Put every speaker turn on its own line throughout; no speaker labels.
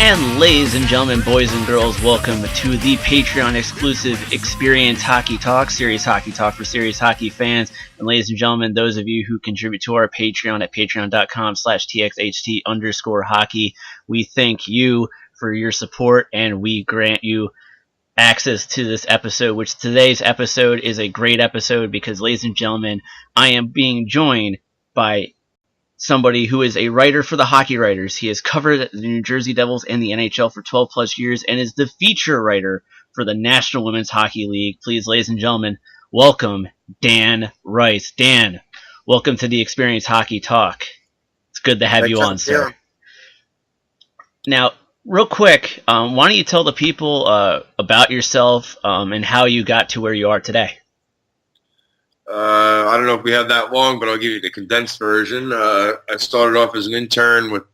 And ladies and gentlemen, boys and girls, welcome to the Patreon-exclusive Experience Hockey Talk, Serious Hockey Talk for serious hockey fans. And ladies and gentlemen, those of you who contribute to our Patreon at patreon.com/TXHT_hockey, we thank you for your support, and we grant you access to this episode, which today's episode is a great episode because, ladies and gentlemen, I am being joined by somebody who is a writer for the Hockey Writers. He has covered the New Jersey Devils and the NHL for 12 plus years and is the feature writer for the National Women's Hockey League. Please, ladies and gentlemen, welcome Dan Rice. Dan, welcome to the Experience Hockey Talk. It's good to have you on, sir. Now, real quick, why don't you tell the people about yourself and how you got to where you are today?
I don't know if we have that long, but I'll give you the condensed version. I started off as an intern with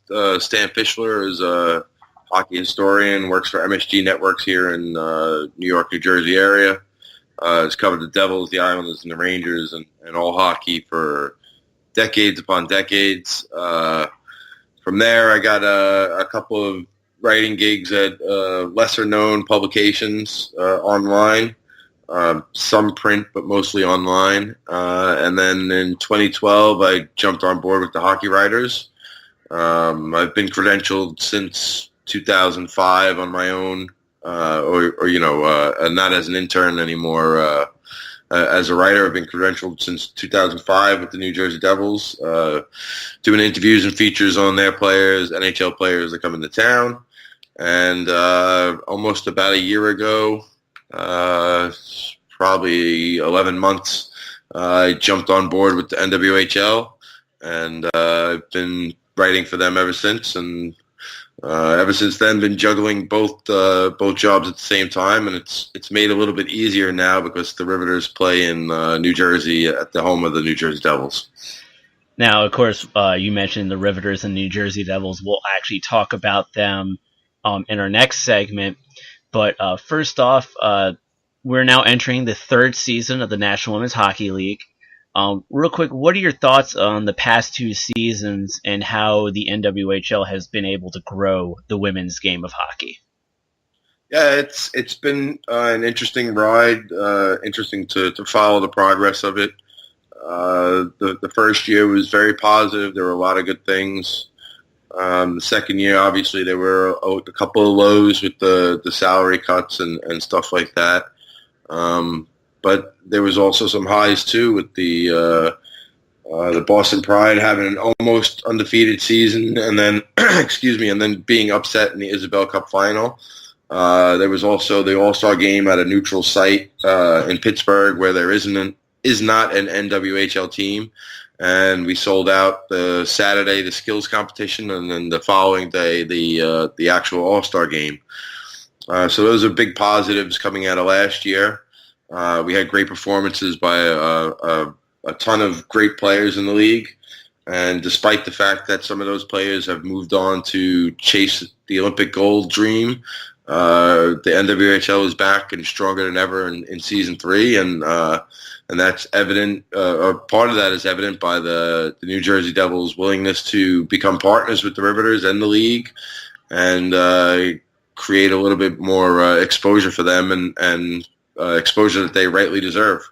Stan Fischler, who's a hockey historian, works for MSG Networks here in New York, New Jersey area. Has covered the Devils, the Islanders, and the Rangers, and all hockey for decades upon decades. From there, I got a couple of writing gigs at lesser-known publications online. Some print, but mostly online. And then in 2012, I jumped on board with the Hockey Writers. I've been credentialed since 2005 on my own, not as an intern anymore. As a writer, I've been credentialed since 2005 with the New Jersey Devils, doing interviews and features on their players, NHL players that come into town. And almost about a year ago, probably 11 months, I jumped on board with the NWHL, and I've been writing for them ever since, and ever since then been juggling both jobs at the same time, and it's made it a little bit easier now because the Riveters play in New Jersey at the home of the New Jersey Devils.
Now, of course, you mentioned the Riveters and New Jersey Devils. We'll actually talk about them in our next segment. But first off, we're now entering the third season of the National Women's Hockey League. Real quick, what are your thoughts on the past two seasons and how the NWHL has been able to grow the women's game of hockey?
Yeah, it's been an interesting ride, interesting to follow the progress of it. The first year was very positive. There were a lot of good things. The second year, obviously, there were a couple of lows with the salary cuts and stuff like that. But there was also some highs, too, with the Boston Pride having an almost undefeated season and then, and then being upset in the Isabel Cup final. There was also the All-Star game at a neutral site in Pittsburgh where there is not an NWHL team. And we sold out the Saturday, the skills competition, and then the following day, the actual All-Star game. So those are big positives coming out of last year. We had great performances by a ton of great players in the league. And despite the fact that some of those players have moved on to chase the Olympic gold dream, the NWHL is back and stronger than ever in Season 3. And that's evident, or part of that is evident by the New Jersey Devils' willingness to become partners with the Riveters and the league and create a little bit more exposure for them and exposure that they rightly deserve.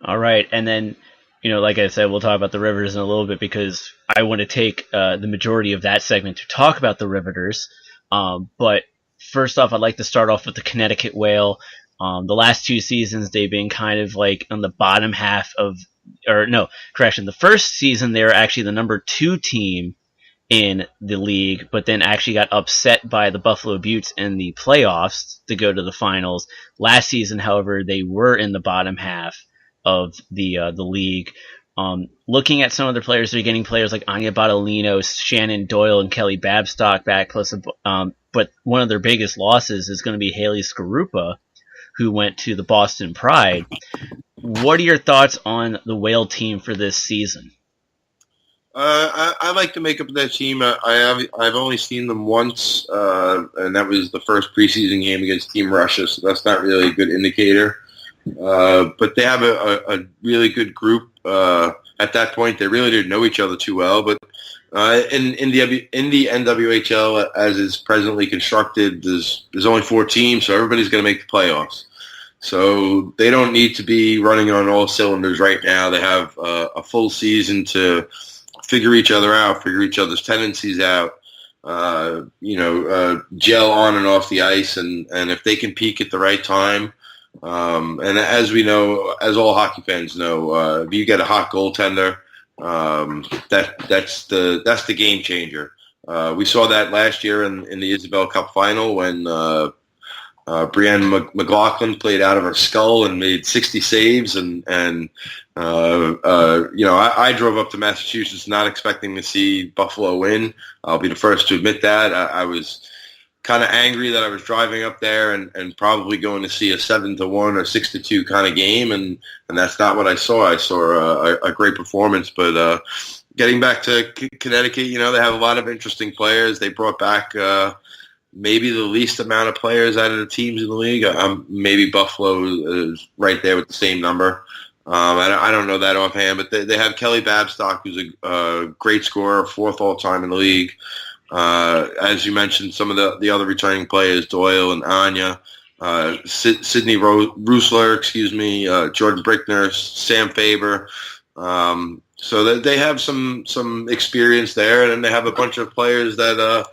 All right. And then, like I said, we'll talk about the Riveters in a little bit because I want to take the majority of that segment to talk about the Riveters. But first off, I'd like to start off with the Connecticut Whale. The last two seasons, they've been kind of like on the bottom half the first season, they were actually the number 2 team in the league, but then actually got upset by the Buffalo Beauts in the playoffs to go to the finals. Last season, however, they were in the bottom half of the league. Looking at some of their players, they're getting players like Anya Bottolino, Shannon Doyle, and Kelly Babstock back. But one of their biggest losses is going to be Haley Skarupa, who went to the Boston Pride. What are your thoughts on the Whale team for this season?
I like to make up that team. I've only seen them once, and that was the first preseason game against Team Russia, so that's not really a good indicator. But they have a really good group. I at that point they really didn't know each other too well. But in the NWHL as is presently constructed, there's only 4 teams, so everybody's going to make the playoffs. So they don't need to be running on all cylinders right now. They have a full season to figure each other out, figure each other's tendencies out, gel on and off the ice, and if they can peak at the right time. And as we know, as all hockey fans know, if you get a hot goaltender, that's the game changer. We saw that last year in the Isabel Cup final when Brienne McLaughlin played out of her skull and made 60 saves, I drove up to Massachusetts not expecting to see Buffalo win. I'll be the first to admit that. I was kind of angry that I was driving up there and probably going to see a 7-1 or 6-2 kind of game, and that's not what I saw. I saw a great performance, but getting back to Connecticut, they have a lot of interesting players. They brought back maybe the least amount of players out of the teams in the league. Maybe Buffalo is right there with the same number. I don't know that offhand, but they have Kelly Babstock, who's a great scorer, 4th all-time in the league. As you mentioned, some of the other returning players, Doyle and Anya, Sydney Roosler, Jordan Brickner, Sam Faber. So they have some experience there, and then they have a bunch of players that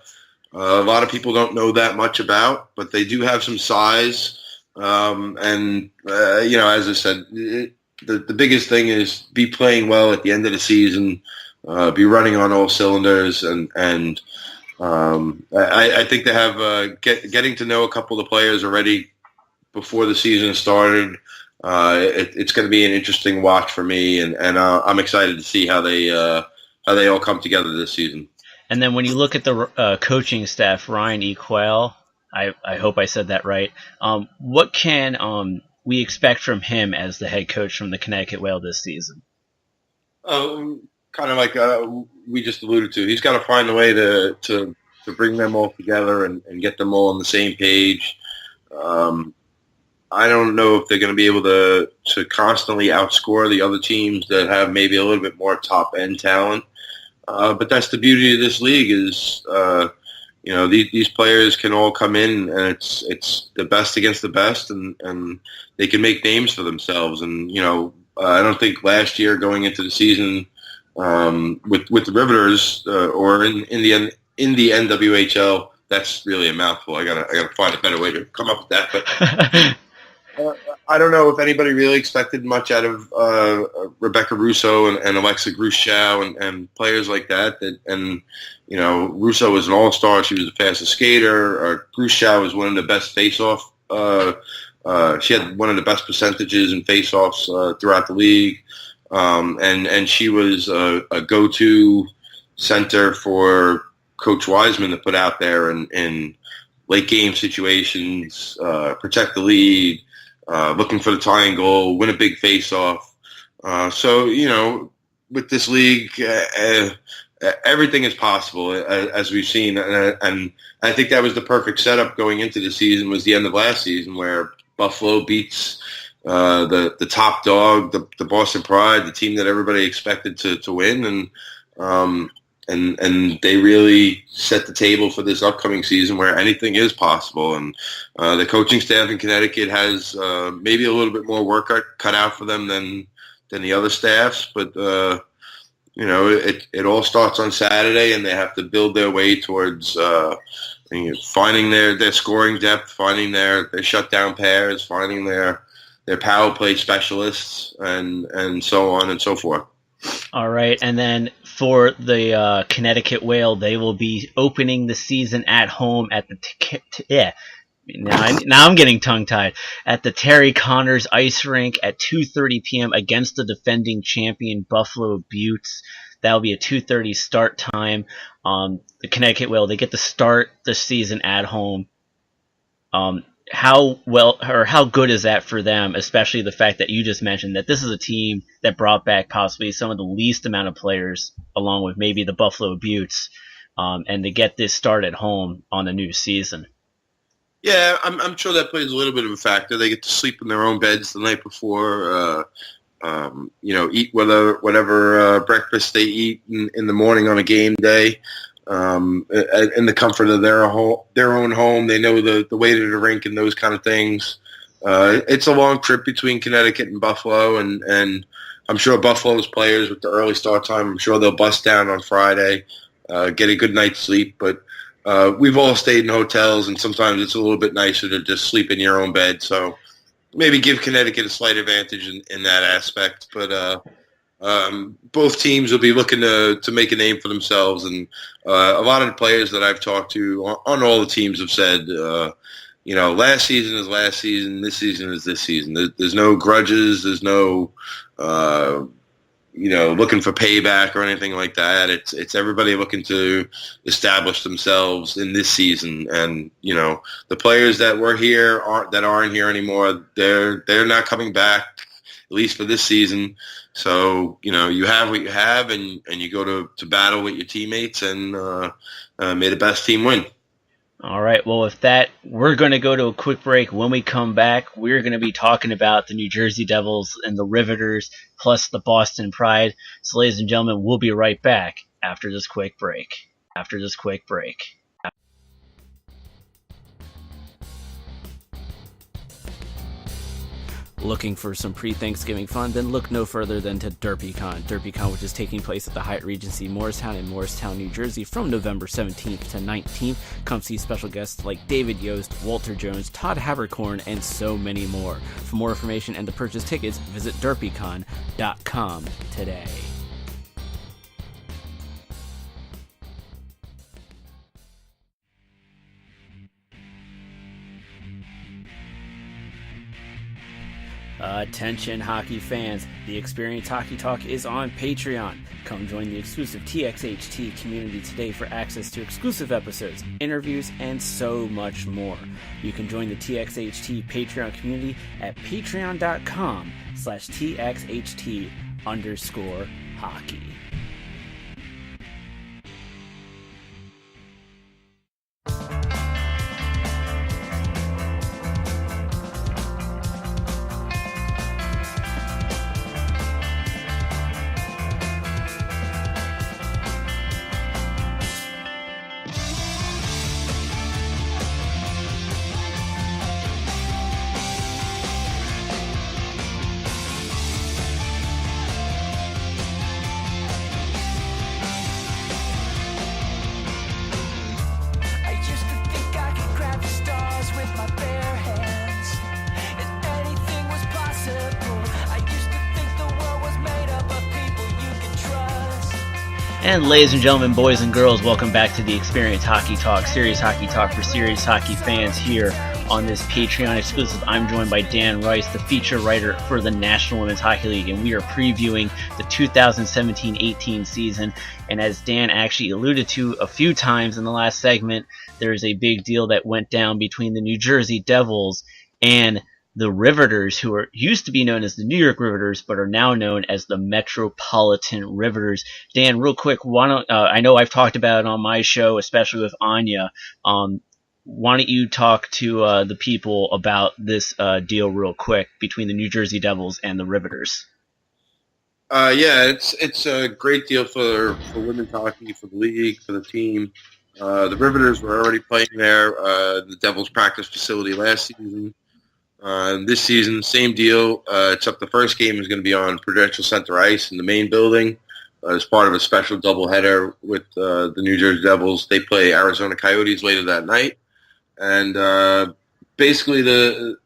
a lot of people don't know that much about, but they do have some size. As I said, the biggest thing is be playing well at the end of the season, be running on all cylinders, and I think they have getting to know a couple of the players already before the season started. It's going to be an interesting watch for me, and I'm excited to see how they all come together this season.
And then when you look at the coaching staff, Ryan E. Quayle, I hope I said that right. What can we expect from him as the head coach from the Connecticut Whale this season?
Kind of like we just alluded to, he's got to find a way to bring them all together and get them all on the same page. I don't know if they're going to be able to constantly outscore the other teams that have maybe a little bit more top-end talent. But that's the beauty of this league is, these players can all come in and it's the best against the best, and they can make names for themselves. And, I don't think last year going into the season with the Riveters or in the NWHL, that's really a mouthful. I gotta find a better way to come up with that. But I don't know if anybody really expected much out of Rebecca Russo and Alexa Gruschow and players like that. Russo was an all-star. She was the fastest skater. Gruschow was one of the best face-off. She had one of the best percentages in face-offs throughout the league. And she was a go-to center for Coach Wiseman to put out there in late-game situations, protect the lead, looking for the tying goal, win a big face-off. With this league, everything is possible, as we've seen. And I think that was the perfect setup going into the season, was the end of last season, where Buffalo beats the top dog, the Boston Pride, the team that everybody expected to win. And they really set the table for this upcoming season where anything is possible. And the coaching staff in Connecticut has maybe a little bit more work cut out for them than the other staffs. But, it all starts on Saturday, and they have to build their way towards finding their scoring depth, finding their shutdown pairs, finding their power play specialists, and so on and so forth.
All right, and then for the Connecticut Whale, they will be opening the season at home at the now I'm getting tongue-tied, at the Terry Connors Ice Rink at 2:30 p.m. against the defending champion Buffalo Buttes. That will be a 2:30 start time. The Connecticut Whale, they get to start the season at home. How good is that for them, especially the fact that you just mentioned that this is a team that brought back possibly some of the least amount of players, along with maybe the Buffalo Buttes, and to get this start at home on the new season?
Yeah, I'm sure that plays a little bit of a factor. They get to sleep in their own beds the night before. Eat whatever breakfast they eat in the morning on a game day. In the comfort of their own home. They know the way to the rink and those kind of things. It's a long trip between Connecticut and Buffalo, and I'm sure Buffalo's players with the early start time, I'm sure they'll bust down on Friday, get a good night's sleep. But we've all stayed in hotels, and sometimes it's a little bit nicer to just sleep in your own bed. So maybe give Connecticut a slight advantage in that aspect. But both teams will be looking to make a name for themselves, and a lot of the players that I've talked to on all the teams have said, last season is last season, this season is this season. There's no grudges, there's no, looking for payback or anything like that. It's everybody looking to establish themselves in this season, and the players that were here aren't here anymore. They're not coming back, at least for this season. So, you have what you have, and you go to battle with your teammates, and may the best team win.
All right. Well, with that, we're going to go to a quick break. When we come back, we're going to be talking about the New Jersey Devils and the Riveters, plus the Boston Pride. So, ladies and gentlemen, we'll be right back after this quick break. Looking for some pre-Thanksgiving fun? Then look no further than to DerpyCon. DerpyCon, which is taking place at the Hyatt Regency Morristown in Morristown, New Jersey from November 17th to 19th. Come see special guests like David Yost, Walter Jones, Todd Habercorn, and so many more. For more information and to purchase tickets, visit derpycon.com today. Attention hockey fans, the Experience Hockey Talk is on Patreon. Come join the exclusive TXHT community today for access to exclusive episodes, interviews, and so much more. You can join the TXHT Patreon community at patreon.com/TXHT_hockey. And ladies and gentlemen, boys and girls, welcome back to the Experience Hockey Talk, serious hockey talk for serious hockey fans here on this Patreon exclusive. I'm joined by Dan Rice, the feature writer for the National Women's Hockey League, and we are previewing the 2017-18 season. And as Dan actually alluded to a few times in the last segment, there's a big deal that went down between the New Jersey Devils and the Riveters, who used to be known as the New York Riveters, but are now known as the Metropolitan Riveters. Dan, real quick, why don't I know I've talked about it on my show, especially with Anya. Why don't you talk to the people about this deal real quick between the New Jersey Devils and the Riveters?
It's a great deal for women's hockey, for the league, for the team. The Riveters were already playing there, the Devils practice facility last season. This season, same deal, except the first game is going to be on Prudential Center Ice in the main building as part of a special doubleheader with the New Jersey Devils. They play Arizona Coyotes later that night. And basically they're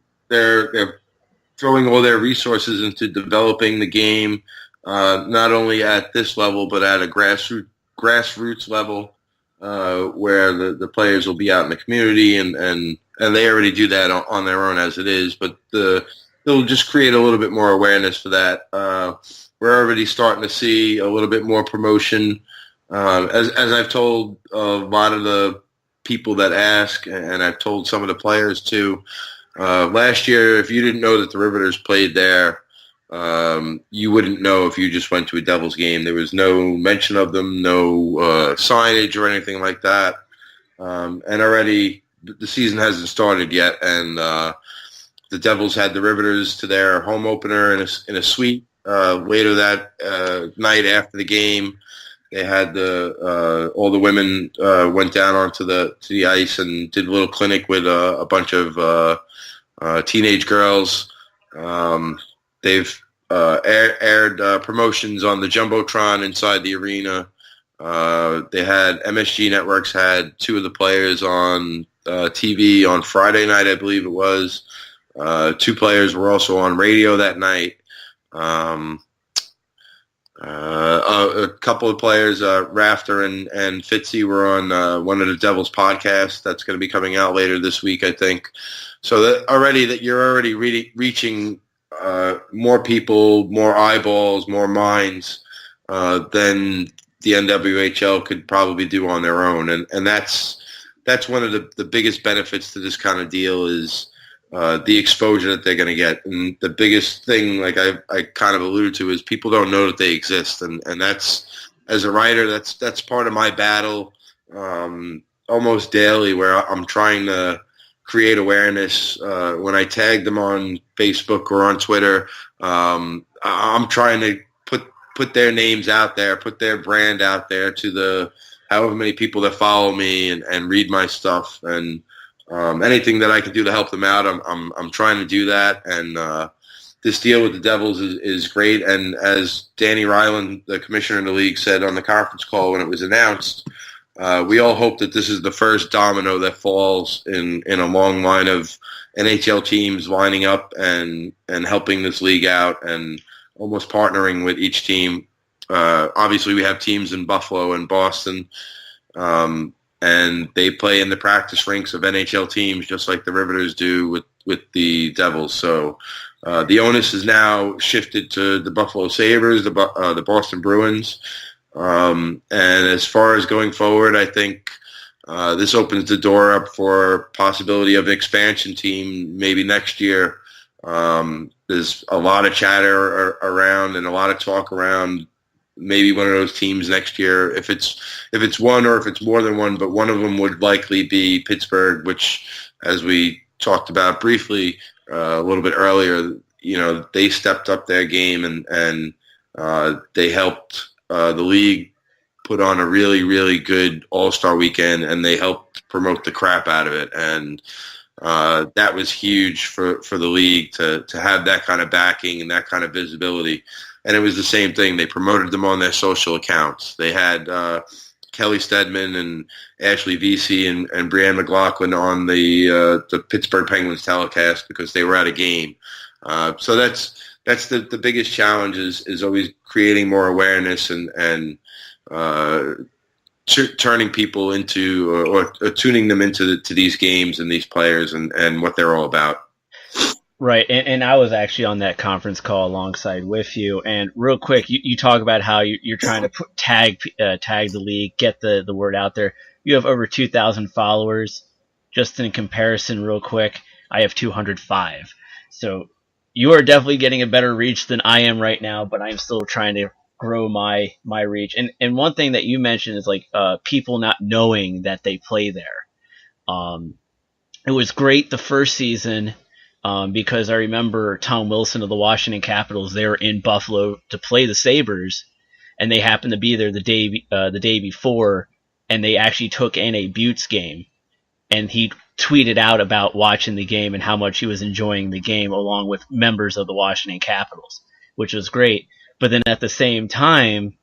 throwing all their resources into developing the game, not only at this level but at a grassroots level where the players will be out in the community and they already do that on their own as it is, but they'll just create a little bit more awareness for that. We're already starting to see a little bit more promotion. As I've told a lot of the people that ask, and I've told some of the players too, last year, if you didn't know that the Riveters played there, you wouldn't know if you just went to a Devils game. There was no mention of them, no signage or anything like that. And already the season hasn't started yet, and the Devils had the Riveters to their home opener in a suite later that night after the game, they had all the women went down onto the ice and did a little clinic with a bunch of teenage girls. They've aired promotions on the jumbotron inside the arena. They had MSG Networks had two of the players on TV on Friday night, I believe it was. Two players were also on radio that night. A couple of players, Rafter and Fitzy, were on one of the Devils podcasts that's going to be coming out later this week, I think. So that you're already reaching more people, more eyeballs, more minds than the NWHL could probably do on their own, and that's one of the biggest benefits to this kind of deal is the exposure that they're going to get. And the biggest thing, like I kind of alluded to, is people don't know that they exist, and that's, as a writer, that's part of my battle almost daily, where I'm trying to create awareness. When I tag them on Facebook or on Twitter, I'm trying to put their names out there, put their brand out there to the however many people that follow me and read my stuff, and anything that I can do to help them out, I'm trying to do that. And this deal with the Devils is great. And as Danny Ryland, the commissioner of the league, said on the conference call when it was announced, we all hope that this is the first domino that falls in a long line of NHL teams lining up and helping this league out and almost partnering with each team. Obviously, we have teams in Buffalo and Boston, and they play in the practice rinks of NHL teams just like the Riveters do with the Devils. So the onus is now shifted to the Buffalo Sabres, the Boston Bruins. And as far as going forward, I think this opens the door up for possibility of an expansion team maybe next year. There's a lot of chatter around and a lot of talk around maybe one of those teams next year. If it's one or if it's more than one, but one of them would likely be Pittsburgh, which, as we talked about briefly a little bit earlier, they stepped up their game and they helped the league put on a really, really good All-Star weekend, and they helped promote the crap out of it. And that was huge for the league to have that kind of backing and that kind of visibility. And it was the same thing. They promoted them on their social accounts. They had Kelly Stedman and Ashley Vesey and Brianne McLaughlin on the Pittsburgh Penguins telecast because they were at a game. So that's the biggest challenge is always creating more awareness and turning people into or tuning them into these games and these players and what they're all about.
Right, and I was actually on that conference call alongside with you. And real quick, you talk about how you're trying to tag the league, get the word out there. You have over 2,000 followers. Just in comparison, real quick, I have 205. So you are definitely getting a better reach than I am right now, but I'm still trying to grow my reach. And one thing that you mentioned is like people not knowing that they play there. It was great the first season. Because I remember Tom Wilson of the Washington Capitals, they were in Buffalo to play the Sabres, and they happened to be there the day before, and they actually took in a Buttes game, and he tweeted out about watching the game and how much he was enjoying the game along with members of the Washington Capitals, which was great. But then at the same time,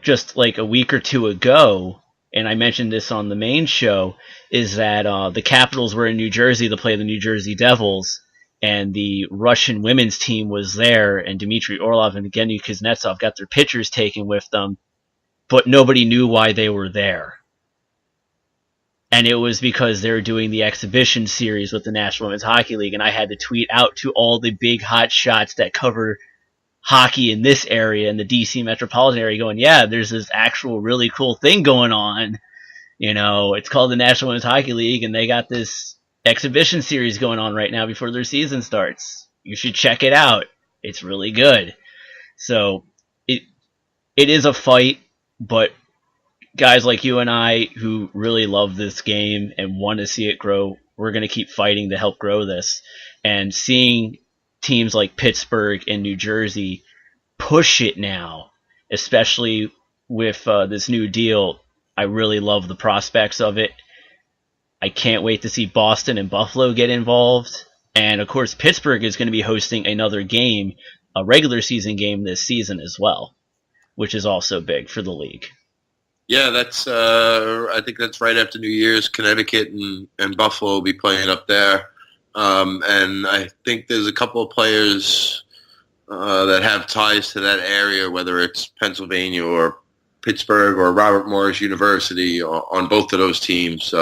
just like a week or two ago, and I mentioned this on the main show, is that the Capitals were in New Jersey to play the New Jersey Devils, and the Russian women's team was there, and Dmitry Orlov and Evgeny Kuznetsov got their pictures taken with them, but nobody knew why they were there. And it was because they were doing the exhibition series with the National Women's Hockey League, and I had to tweet out to all the big hot shots that cover hockey in this area, in the DC metropolitan area, going, yeah, there's this actual really cool thing going on. It's called the National Women's Hockey League, and they got this exhibition series going on right now before their season starts. You should check it out. It's really good. So it is a fight, but guys like you and I who really love this game and want to see it grow, we're going to keep fighting to help grow this. And seeing teams like Pittsburgh and New Jersey push it now, especially with this new deal. I really love the prospects of it. I can't wait to see Boston and Buffalo get involved. And of course, Pittsburgh is going to be hosting another game, a regular season game this season as well, which is also big for the league.
Yeah, that's. I think that's right after New Year's. Connecticut and Buffalo will be playing up there, and I think there's a couple of players that have ties to that area, whether it's Pennsylvania or Pittsburgh or Robert Morris University on both of those teams.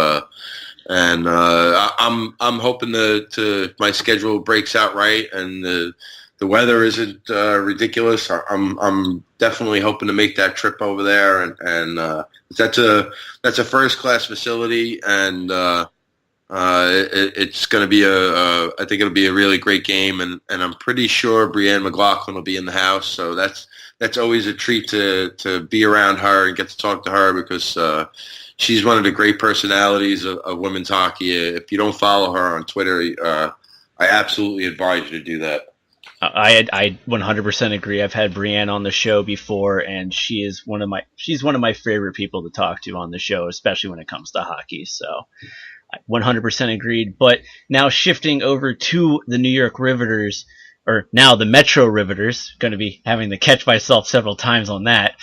And I'm hoping to my schedule breaks out right and the weather isn't ridiculous. I'm definitely hoping to make that trip over there, and that's a first class facility, and it's going to be I think it'll be a really great game, and I'm pretty sure Brianne McLaughlin will be in the house, so that's always a treat to be around her and get to talk to her because she's one of the great personalities of women's hockey. If you don't follow her on Twitter, I absolutely advise you to do that.
I 100% agree. I've had Brianne on the show before, and she's one of my favorite people to talk to on the show, especially when it comes to hockey. So, 100% agreed. But now shifting over to the New York Riveters, or now the Metro Riveters, going to be having to catch myself several times on that.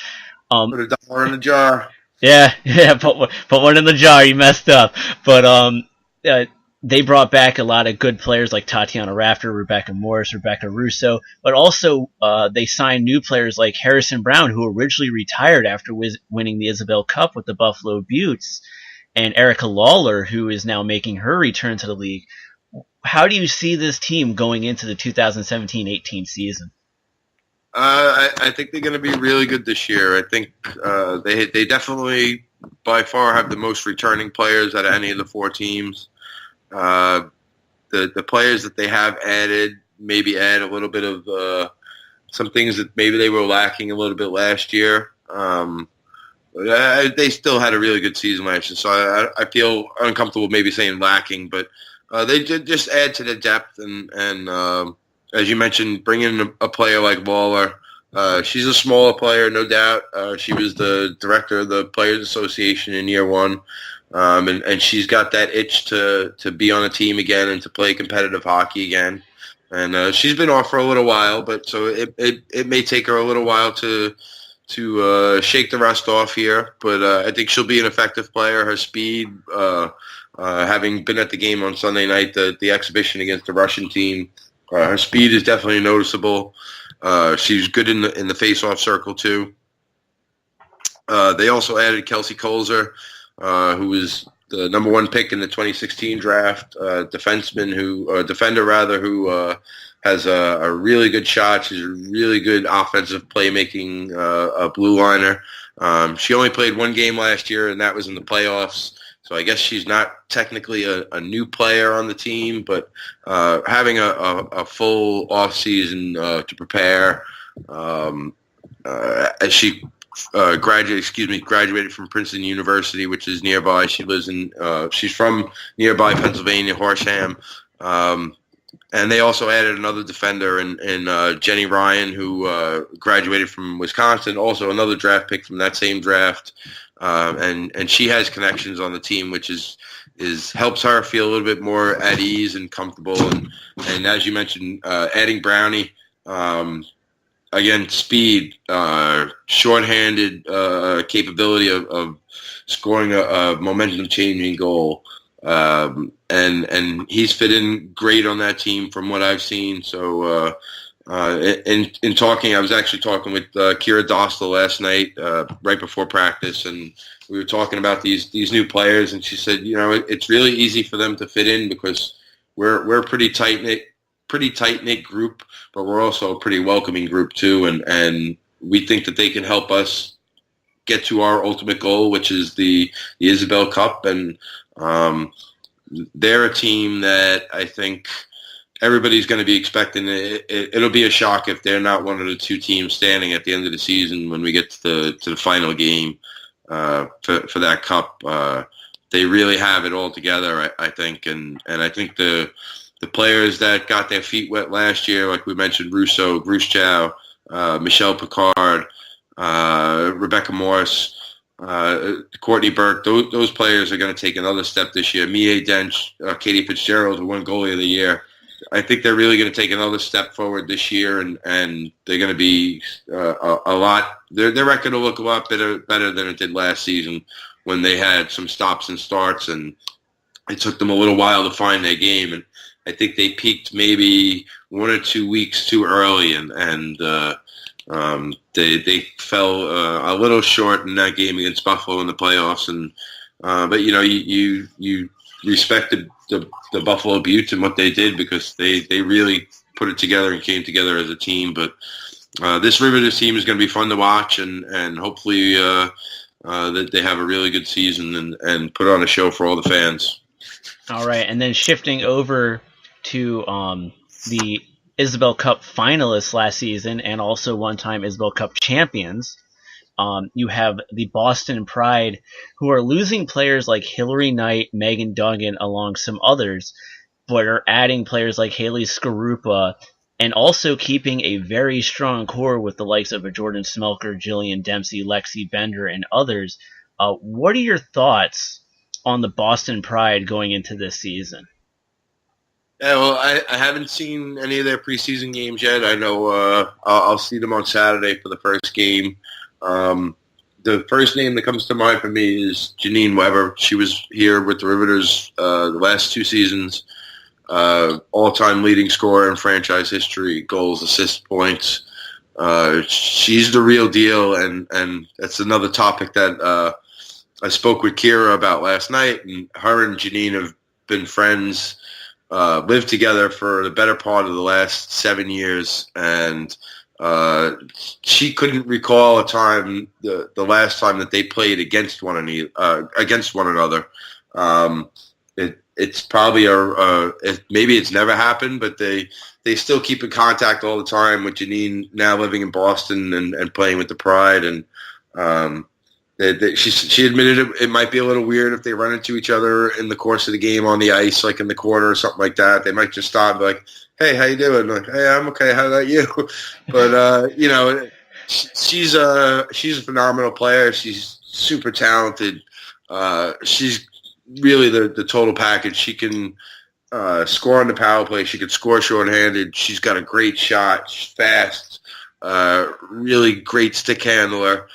Put $1 in the jar.
Yeah, put one in the jar. You messed up, but they brought back a lot of good players like Tatiana Rafter, Rebecca Morris, Rebecca Russo, but also they signed new players like Harrison Brown, who originally retired after winning the Isabel Cup with the Buffalo Beauts, and Erica Lawler, who is now making her return to the league. How do you see this team going into the 2017-18 season?
I think they're going to be really good this year. I think they definitely by far have the most returning players out of any of the four teams. The players that they have added maybe add a little bit of some things that maybe they were lacking a little bit last year. But they still had a really good season last year, so I feel uncomfortable maybe saying lacking, but they did just add to the depth and as you mentioned, bring in a player like Lawler. She's a smaller player, no doubt. She was the director of the Players Association in year one. And she's got that itch to be on a team again and to play competitive hockey again. And she's been off for a little while, but so it may take her a little while to shake the rust off here. But I think she'll be an effective player. Her speed, having been at the game on Sunday night, the exhibition against the Russian team, her speed is definitely noticeable. She's good in the face-off circle too. They also added Kelsey Colzer, who was the number one pick in the 2016 draft, defender who has a really good shot. She's a really good offensive playmaking blue liner. She only played one game last year, and that was in the playoffs. So I guess she's not technically a new player on the team, but having a full off season to prepare as she graduated from Princeton University, which is nearby. She's from nearby Pennsylvania, Horsham. And they also added another defender in Jenny Ryan, who graduated from Wisconsin, also another draft pick from that same draft. And she has connections on the team, which is helps her feel a little bit more at ease and comfortable. And as you mentioned, adding Brownie, again, speed, shorthanded capability of scoring a momentum-changing goal. And he's fit in great on that team from what I've seen. So in talking, I was actually talking with Kira Dostal last night, right before practice, and we were talking about these new players, and she said, it's really easy for them to fit in because we're a pretty tight-knit group, but we're also a pretty welcoming group too, and we think that they can help us get to our ultimate goal, which is the Isabel Cup, and they're a team that I think everybody's going to be expecting. It'll be a shock if they're not one of the two teams standing at the end of the season when we get to the final game for that cup. They really have it all together, I think, and I think the the players that got their feet wet last year, like we mentioned, Russo, Grushchow, Michelle Picard, Rebecca Morse, Courtney Burke, those players are going to take another step this year. Mia Dench, Katie Fitzgerald, who won goalie of the year. I think they're really going to take another step forward this year, and they're going to be a lot. Their record will look a lot better than it did last season when they had some stops and starts, and it took them a little while to find their game. And I think they peaked maybe 1 or 2 weeks too early, and they fell a little short in that game against Buffalo in the playoffs. And but you respect the Buffalo Buttes and what they did, because they really put it together and came together as a team. But this Riveters team is going to be fun to watch, and hopefully that they have a really good season and put on a show for all the fans.
All right, and then shifting over to the Isabel Cup finalists last season and also one-time Isabel Cup champions, you have the Boston Pride, who are losing players like Hillary Knight, Megan Duggan, along some others, but are adding players like Haley Skarupa, and also keeping a very strong core with the likes of a Jordan Smelker, Jillian Dempsey, Lexi Bender, and others. What are your thoughts on the Boston Pride going into this season?
Yeah, well, I haven't seen any of their preseason games yet. I know I'll see them on Saturday for the first game. The first name that comes to mind for me is Janine Weber. She was here with the Riveters the last 2 seasons. All-time leading scorer in franchise history, goals, assists, points. She's the real deal, and that's another topic that I spoke with Kira about last night. And her and Janine have been friends, lived together for the better part of the last 7 years, and she couldn't recall a time, the last time that they played against one another. It's probably maybe it's never happened, but they still keep in contact all the time with Janine now living in Boston and playing with the Pride. And she admitted it might be a little weird if they run into each other in the course of the game on the ice, like in the corner or something like that. They might just stop and be like, "Hey, how you doing?" Like, "Hey, I'm okay. How about you?" But she's a phenomenal player. She's super talented. She's really the total package. She can score on the power play. She can score shorthanded. She's got a great shot. She's fast. Really great stick handler.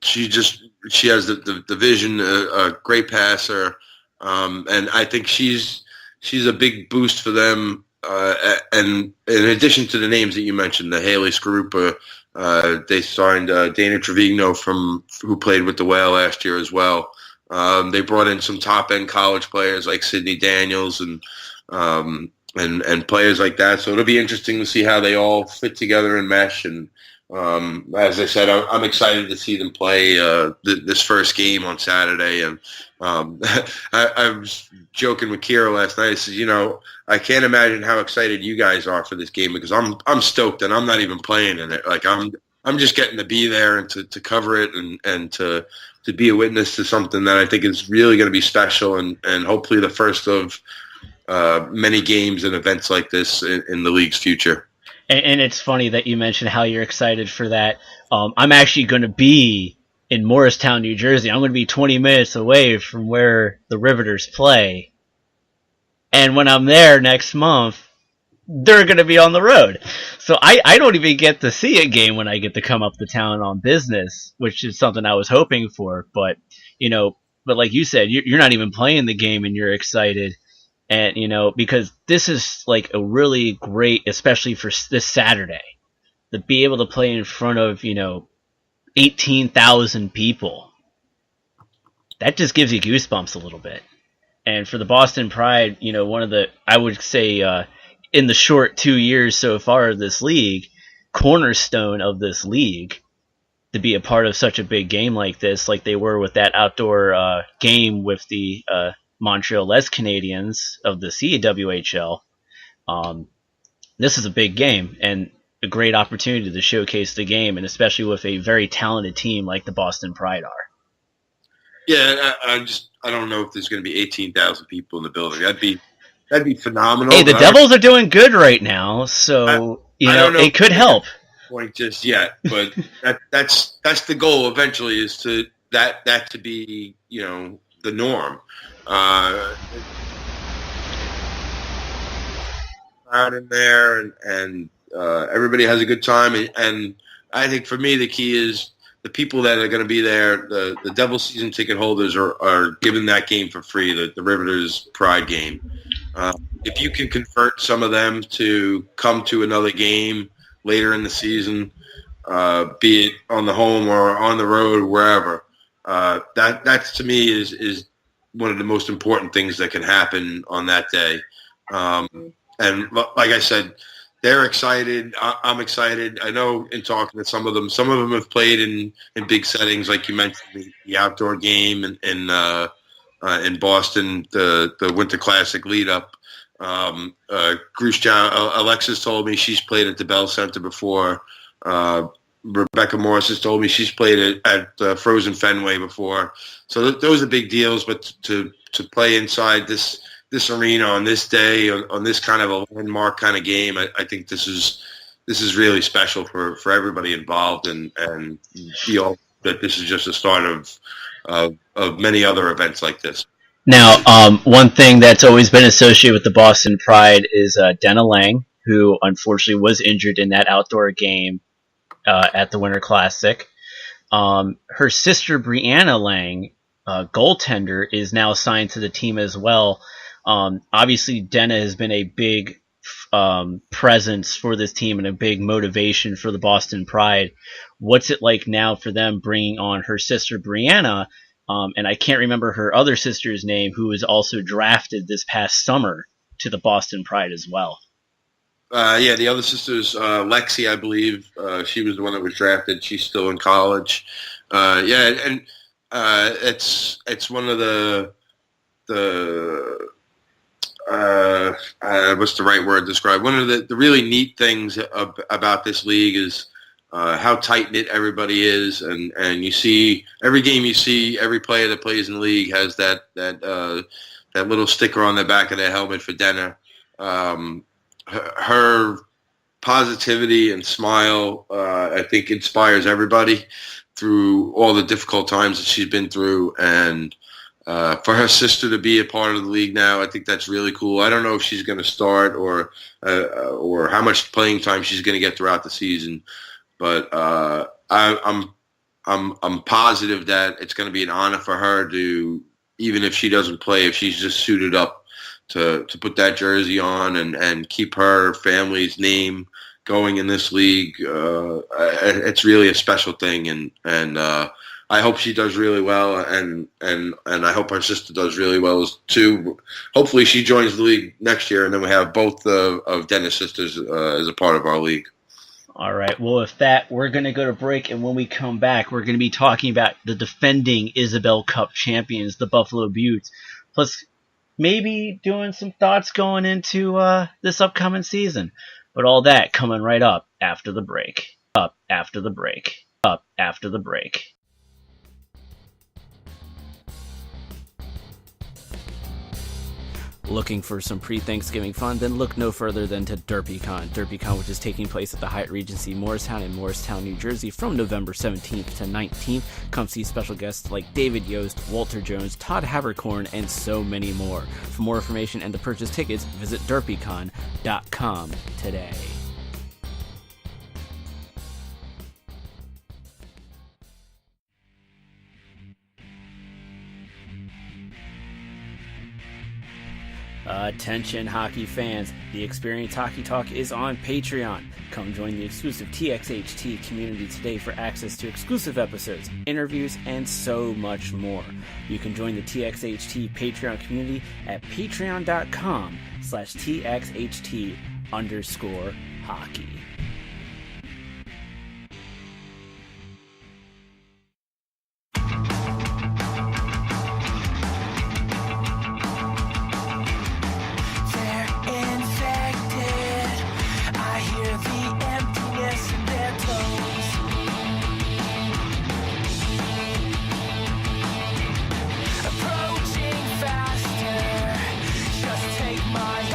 She has the vision. A great passer. And I think she's a big boost for them. And in addition to the names that you mentioned, the Haley Skarupa, they signed Dana Trevigno who played with the Whale last year as well. They brought in some top-end college players like Sydney Daniels and players like that. So it'll be interesting to see how they all fit together and mesh. And as I said, I'm excited to see them play this first game on Saturday. And I was joking with Kira last night. I said, I can't imagine how excited you guys are for this game, because I'm stoked and I'm not even playing in it. Like I'm just getting to be there and to cover it and to be a witness to something that I think is really going to be special and hopefully the first of many games and events like this in the league's future.
And it's funny that you mentioned how you're excited for that. I'm actually going to be in Morristown, New Jersey. I'm going to be 20 minutes away from where the Riveters play. And when I'm there next month, they're going to be on the road. So I don't even get to see a game when I get to come up to town on business, which is something I was hoping for. But like you said, you're not even playing the game and you're excited. And, because this is like a really great, especially for this Saturday, to be able to play in front of, 18,000 people. That just gives you goosebumps a little bit. And for the Boston Pride, I would say, in the short 2 years so far of this league, cornerstone of this league, to be a part of such a big game like this, like they were with that outdoor game with the Montreal Les Canadiens of the CWHL. This is a big game and a great opportunity to showcase the game, and especially with a very talented team like the Boston Pride are.
Yeah, I don't know if there's going to be 18,000 people in the building. That'd be that'd be phenomenal.
Hey, the Devils are doing good right now, so
I don't know
it could help.
Point just yet, but that's the goal eventually, is to that to be the norm. Out in there, and everybody has a good time, and I think for me the key is the people that are going to be there. The Devil season ticket holders are given that game for free, the Riveters Pride game. If you can convert some of them to come to another game later in the season, be it on the home or on the road, wherever, that to me is one of the most important things that can happen on that day. And like I said, they're excited. I'm excited. I know in talking to some of them have played in big settings, like you mentioned, the outdoor game in Boston, the Winter Classic lead up. Alexis told me she's played at the Bell Center before. Rebecca Morris has told me she's played at Frozen Fenway before. So those are big deals. But to play inside this arena on this day, on this kind of a landmark kind of game, I think this is really special for everybody involved, and feel that this is just the start of many other events like this.
Now, one thing that's always been associated with the Boston Pride is Dana Lang, who unfortunately was injured in that outdoor game at the Winter Classic. Her sister, Brianna Lang, goaltender, is now assigned to the team as well. Obviously, Dana has been a big presence for this team and a big motivation for the Boston Pride. What's it like now for them bringing on her sister, Brianna? And I can't remember her other sister's name, who was also drafted this past summer to the Boston Pride as well.
The other sister's Lexi, I believe. She was the one that was drafted. She's still in college. It's one of the what's the right word to describe? One of the really neat things about this league is how tight-knit everybody is, and you see every game, you see every player that plays in the league has that little sticker on the back of their helmet for Dana. Her positivity and smile, I think, inspires everybody through all the difficult times that she's been through, and for her sister to be a part of the league now, I think that's really cool. I don't know if she's going to start or how much playing time she's going to get throughout the season, but I'm positive that it's going to be an honor for her to, even if she doesn't play, if she's just suited up to put that jersey on and keep her family's name going in this league. It's really a special thing, and I hope she does really well, and I hope her sister does really well too. Hopefully she joins the league next year, and then we have both of Dennis' sisters as a part of our league.
All right. Well, with that, we're going to go to break, and when we come back, we're going to be talking about the defending Isabel Cup champions, the Buffalo Beauts, plus maybe doing some thoughts going into this upcoming season. But all that coming right up after the break. Up after the break. Looking for some pre-Thanksgiving fun? Then look no further than to DerpyCon. DerpyCon, which is taking place at the Hyatt Regency Morristown in Morristown, New Jersey from November 17th to 19th. Come see special guests like David Yost, Walter Jones, Todd Habercorn, and so many more. For more information and to purchase tickets, visit derpycon.com today. Attention hockey fans, the Experience Hockey Talk is on Patreon. Come join the exclusive TXHT community today for access to exclusive episodes, interviews, and so much more. You can join the TXHT Patreon community at patreon.com/TXHT_hockey.
Approaching faster, just take my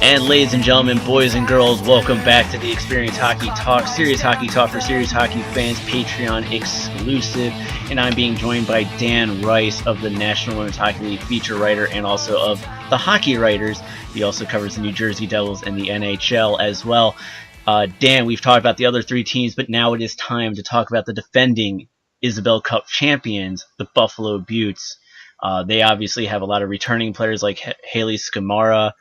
And ladies and gentlemen, boys and girls, welcome back to the Experience Hockey Talk, serious hockey talk for serious hockey fans, Patreon exclusive. And I'm being joined by Dan Rice of the National Women's Hockey League feature writer and also of the Hockey Writers. He also covers the New Jersey Devils and the NHL as well. Dan, we've talked about the other three teams, but now it is time to talk about the defending Isabel Cup champions, the Buffalo Beauts. They obviously have a lot of returning players like Haley Skamara,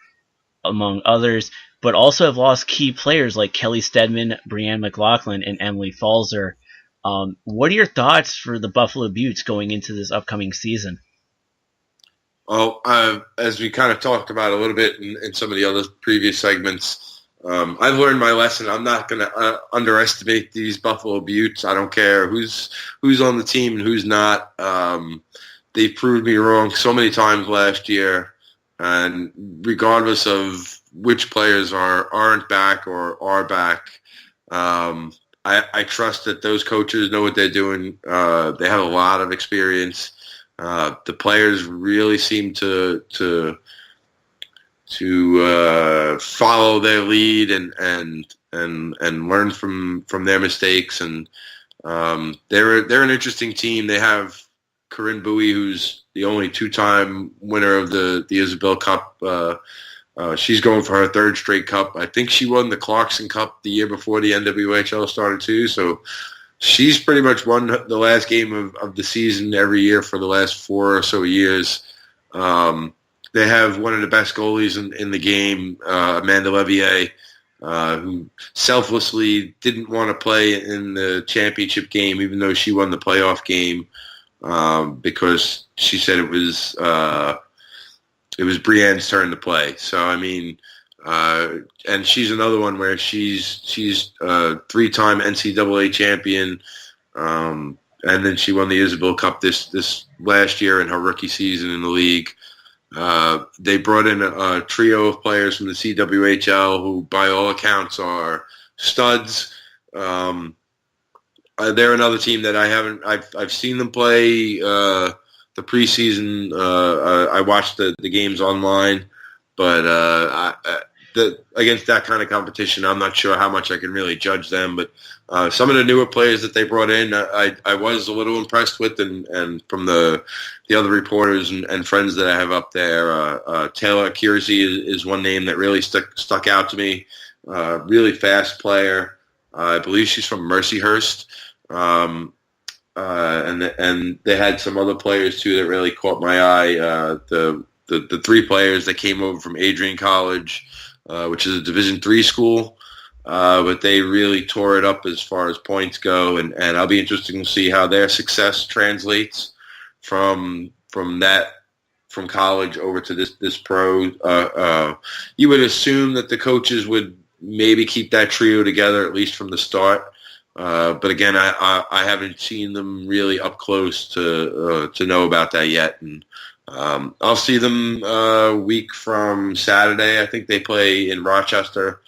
among others, but also have lost key players like Kelly Stedman, Brianne McLaughlin, and Emily Falzer. What are your thoughts for the Buffalo Beauts going into this upcoming season?
Well, as we kind of talked about a little bit in some of the other previous segments, I've learned my lesson. I'm not going to underestimate these Buffalo Beauts. I don't care who's on the team and who's not. They proved me wrong so many times last year. And regardless of which players aren't back or are back, I trust that those coaches know what they're doing. They have a lot of experience. The players really seem to follow their lead and learn from their mistakes. And they're an interesting team. They have Corinne Bowie, who's the only two-time winner of the Isabel Cup. She's going for her third straight cup. I think she won the Clarkson Cup the year before the NWHL started too. So she's pretty much won the last game of the season every year for the last 4 or so years. They have one of the best goalies in the game, Amanda Levier, who selflessly didn't want to play in the championship game, even though she won the playoff game. Because she said it was Brienne's turn to play. So I mean, and she's another one where she's a 3-time NCAA champion, and then she won the Isabel Cup this last year in her rookie season in the league. They brought in a trio of players from the CWHL who, by all accounts, are studs. They're another team that I've seen them play the preseason. I watched the games online, but against that kind of competition, I'm not sure how much I can really judge them. But some of the newer players that they brought in, I was a little impressed with, and from the other reporters and friends that I have up there, Taylor Kiersey is one name that really stuck out to me. Really fast player. I believe she's from Mercyhurst. And they had some other players too that really caught my eye. The 3 players that came over from Adrian College, which is a Division III school, but they really tore it up as far as points go, and I'll be interested to see how their success translates from college over to this pro. You would assume that the coaches would maybe keep that trio together at least from the start. But again, I haven't seen them really up close to know about that yet. And I'll see them a week from Saturday. I think they play in Rochester.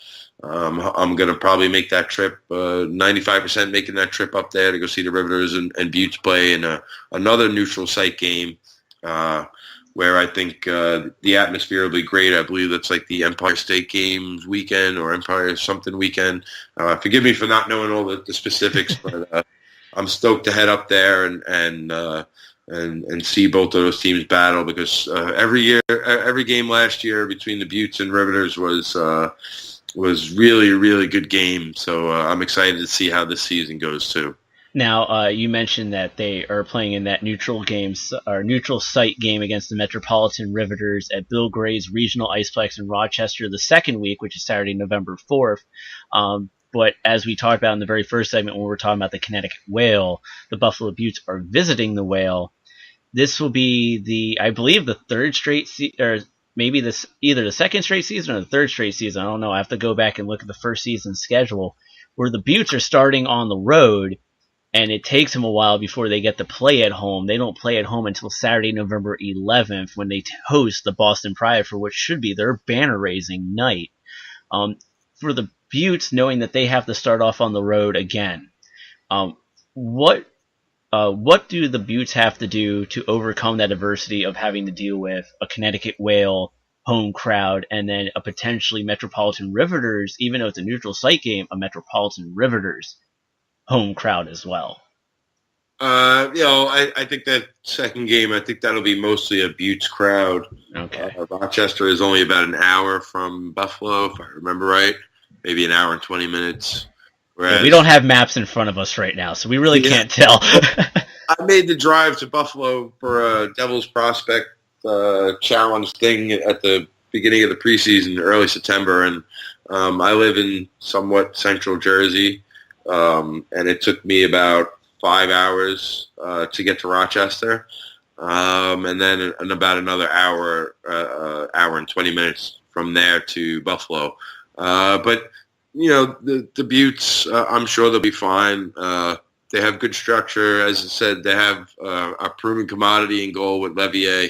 I'm going to probably make that trip, 95% making that trip up there to go see the Riveters and Beauts play in another neutral site game, where I think the atmosphere will be great. I believe that's like the Empire State Games weekend or Empire something weekend. Forgive me for not knowing all the specifics, but I'm stoked to head up there and see both of those teams battle, because every game last year between the Beauts and Riveters was really, really good game. So I'm excited to see how this season goes too.
Now, you mentioned that they are playing in that neutral site game against the Metropolitan Riveters at Bill Gray's Regional Iceplex in Rochester the second week, which is Saturday, November 4th. But as we talked about in the very first segment when we were talking about the Connecticut Whale, the Buffalo Beauts are visiting the Whale. This will be I believe the third straight or maybe either the second straight season or the third straight season. I don't know. I have to go back and look at the first season schedule, where the Beauts are starting on the road. And it takes them a while before they get to play at home. They don't play at home until Saturday, November 11th, when they host the Boston Pride for what should be their banner-raising night. For the Beauts, knowing that they have to start off on the road again, what do the Beauts have to do to overcome that adversity of having to deal with a Connecticut Whale home crowd, and then a potentially Metropolitan Riveters, even though it's a neutral site game, a Metropolitan Riveters home crowd as well?
I think that second game, I think that'll be mostly a Buttes crowd.
Okay.
Rochester is only about an hour from Buffalo, if I remember right. Maybe an hour and 20 minutes.
Whereas, we don't have maps in front of us right now, so we really can't tell.
I made the drive to Buffalo for a Devil's Prospect challenge thing at the beginning of the preseason, early September, and I live in somewhat central Jersey, and it took me about 5 hours to get to Rochester, and then in about another hour and 20 minutes from there to Buffalo. But the Buttes, I'm sure they'll be fine. They have good structure. As I said, they have a proven commodity in goal with Levier.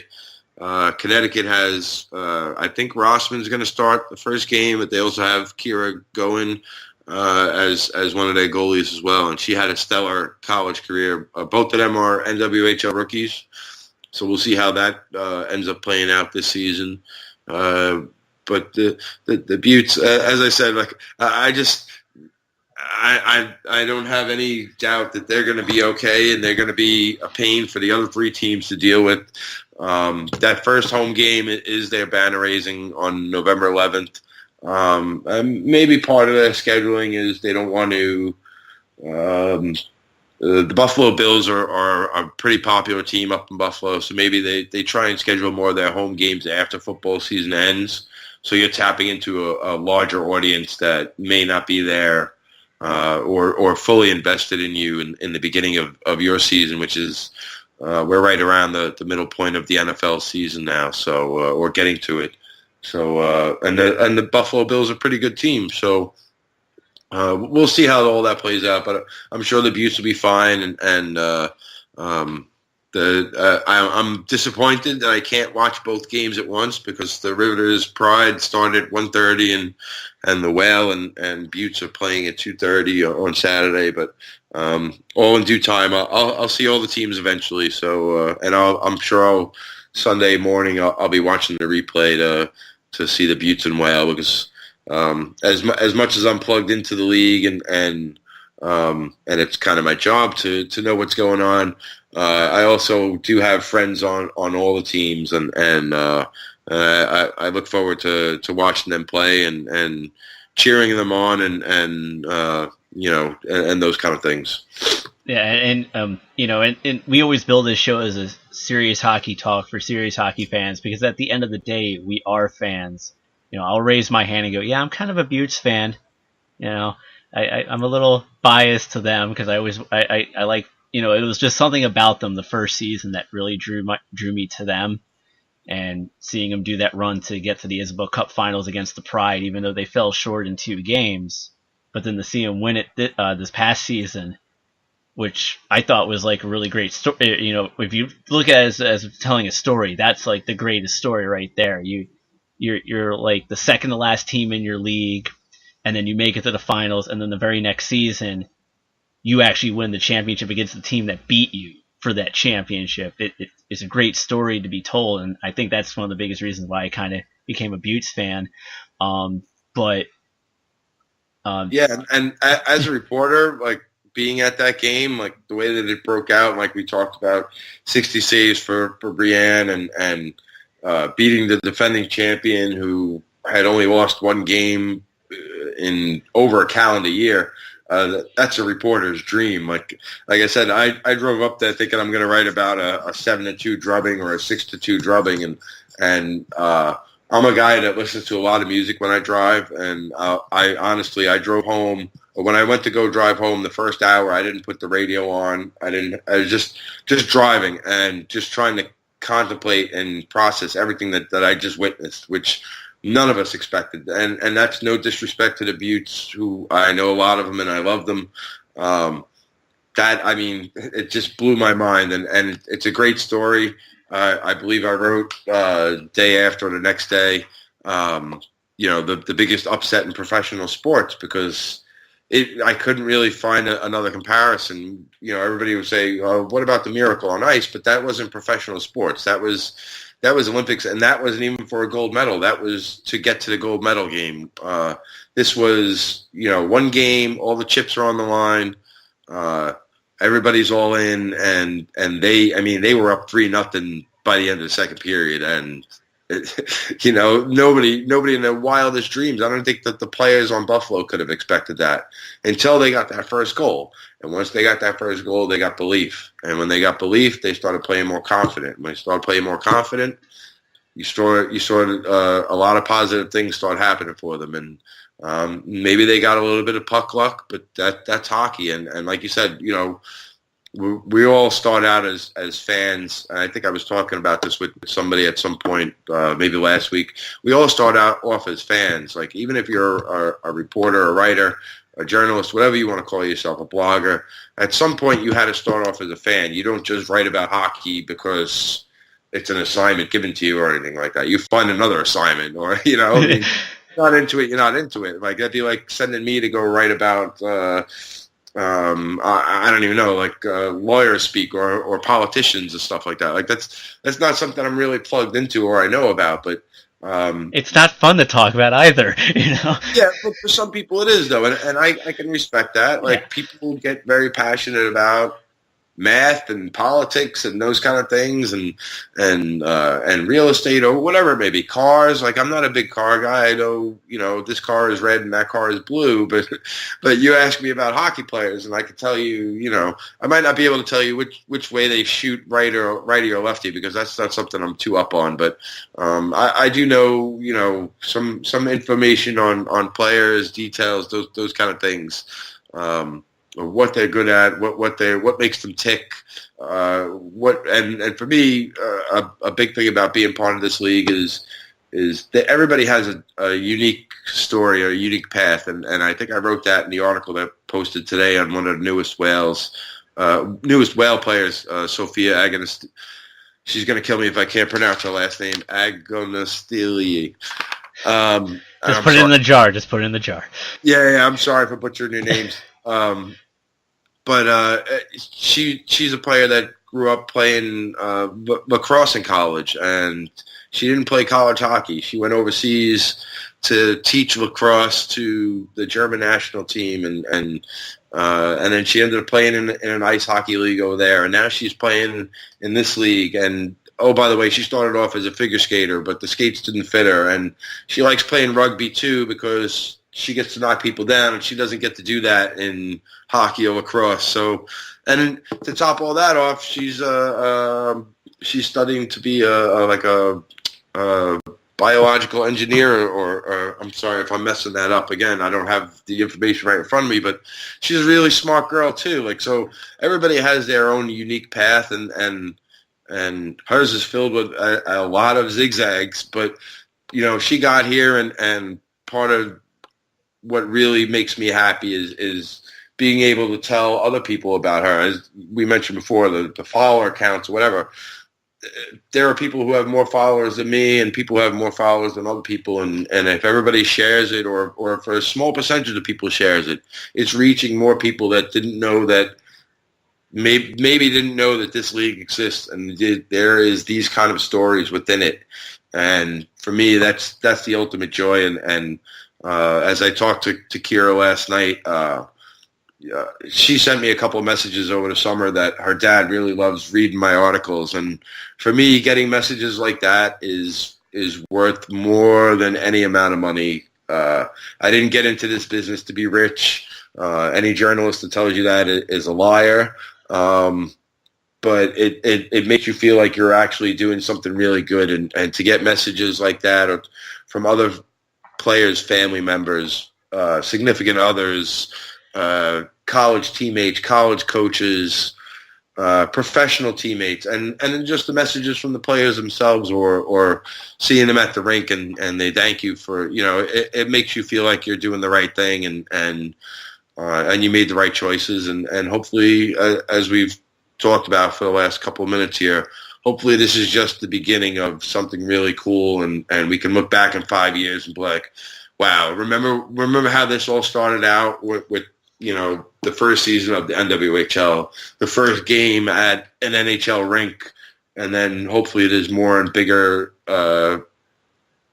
Connecticut has, I think Rossman's going to start the first game, but they also have Kira Goen as one of their goalies as well, and she had a stellar college career. Both of them are NWHL rookies, so we'll see how that ends up playing out this season. But the Buttes, as I said, like I don't have any doubt that they're going to be okay, and they're going to be a pain for the other three teams to deal with. That first home game is their banner raising on November 11th. Maybe part of their scheduling is they don't want to. The Buffalo Bills are a pretty popular team up in Buffalo, so maybe they try and schedule more of their home games after football season ends. So you're tapping into a larger audience that may not be there or fully invested in you in the beginning of your season, which is we're right around the middle point of the NFL season now, so we're getting to it. So and the Buffalo Bills are a pretty good team, so we'll see how all that plays out. But I'm sure the Buttes will be fine, and I'm disappointed that I can't watch both games at once because the Riveters Pride started at 1:30 and the Whale and Buttes are playing at 2:30 on Saturday. But all in due time, I'll see all the teams eventually. So and I'm sure Sunday morning I'll be watching the replay to see the Buttes and Whale because as much as I'm plugged into the league and it's kind of my job to know what's going on. I also do have friends on all the teams, and I look forward to watching them play and cheering them on and those kind of things.
Yeah, and we always build this show as a serious hockey talk for serious hockey fans because at the end of the day, we are fans. I'll raise my hand and go, yeah, I'm kind of a Buttes fan. I'm a little biased to them because I like, it was just something about them the first season that really drew me to them, and seeing them do that run to get to the Isabel Cup Finals against the Pride, even though they fell short in 2 games, but then to see them win it this past season, which I thought was like a really great story. If you look at it as telling a story, that's like the greatest story right there. You're like the second to last team in your league, and then you make it to the finals, and then the very next season, you actually win the championship against the team that beat you for that championship. It's a great story to be told, and I think that's one of the biggest reasons why I kind of became a Buttes fan. And
as a reporter, like being at that game, like the way that it broke out, like we talked about, 60 saves for Brienne and beating the defending champion who had only lost 1 game in over a calendar year. That's a reporter's dream. Like I said, I drove up there thinking I'm going to write about a 7-2 drubbing or a 6-2 drubbing, and I'm a guy that listens to a lot of music when I drive, and I drove home. When I went to go drive home the first hour, I didn't put the radio on. I was just driving and just trying to contemplate and process everything that I just witnessed, which none of us expected. And that's no disrespect to the Buttes, who I know a lot of them and I love them. It just blew my mind, and it's a great story. I believe I wrote day after the next day, the biggest upset in professional sports because I couldn't really find another comparison. Everybody would say, what about the Miracle on Ice? But that wasn't professional sports. That was Olympics, and that wasn't even for a gold medal. That was to get to the gold medal game. This was, one game, all the chips are on the line. Everybody's all in, and they were up 3-0 by the end of the second period, and nobody in their wildest dreams. I don't think that the players on Buffalo could have expected that until they got that first goal. And once they got that first goal, they got belief. And when they got belief, they started playing more confident. When they started playing more confident, you saw a lot of positive things start happening for them. And maybe they got a little bit of puck luck, but that's hockey. And like you said, we all start out as fans. And I think I was talking about this with somebody at some point, maybe last week. We all start out off as fans. Like, even if you're a reporter, a writer, a journalist, whatever you want to call yourself, a blogger, at some point you had to start off as a fan. You don't just write about hockey because it's an assignment given to you or anything like that. You find another assignment, or, not into it, you're not into it. Like, that'd be like sending me to go write about I don't even know, like lawyers speak or politicians and stuff like that. Like, that's not something I'm really plugged into or I know about. But
it's not fun to talk about either,
Yeah, but for some people it is, though, and I can respect that. Like, people get very passionate about math and politics and those kind of things, and real estate or whatever it may be. Cars, like, I'm not a big car guy. I know, this car is red and that car is blue, but you ask me about hockey players and I can tell you, I might not be able to tell you which way they shoot, righty or lefty, because that's not something I'm too up on. But I do know, some information on players, details, those kind of things. What they're good at, what makes them tick, and for me, a big thing about being part of this league is that everybody has a unique story or a unique path, and I think I wrote that in the article that I posted today on one of the newest whale players, Sophia Agonist. She's going to kill me if I can't pronounce her last name, Agonistili.
Just put it in the jar. Just put it in the jar.
Yeah, I'm sorry for butchering your names. But she's a player that grew up playing lacrosse in college, and she didn't play college hockey. She went overseas to teach lacrosse to the German national team, and then she ended up playing in an ice hockey league over there, and now she's playing in this league. And oh, by the way, she started off as a figure skater, but the skates didn't fit her, and she likes playing rugby too because she gets to knock people down, and she doesn't get to do that in hockey or lacrosse. So, and to top all that off, she's studying to be a biological engineer, or I'm sorry if I'm messing that up again. I don't have the information right in front of me, but she's a really smart girl too. Like, so everybody has their own unique path, and hers is filled with a lot of zigzags. But she got here, and part of what really makes me happy is being able to tell other people about her. As we mentioned before, the follower counts or whatever. There are people who have more followers than me, and people who have more followers than other people. And if everybody shares it, or if a small percentage of people shares it, it's reaching more people that didn't know that, maybe didn't know that this league exists, and there is these kind of stories within it. And for me, that's the ultimate joy. And as I talked to Kira last night, she sent me a couple of messages over the summer that her dad really loves reading my articles. And for me, getting messages like that is worth more than any amount of money. I didn't get into this business to be rich. Any journalist that tells you that is a liar. But it makes you feel like you're actually doing something really good. And to get messages like that, or from other players, family members, significant others, college teammates, college coaches, professional teammates, and just the messages from the players themselves, or seeing them at the rink and they thank you for, it makes you feel like you're doing the right thing, and you made the right choices, and hopefully, as we've talked about for the last couple of minutes here, hopefully this is just the beginning of something really cool, and we can look back in 5 years and be like, wow, remember how this all started out with the first season of the NWHL, the first game at an NHL rink, and then hopefully there's more and bigger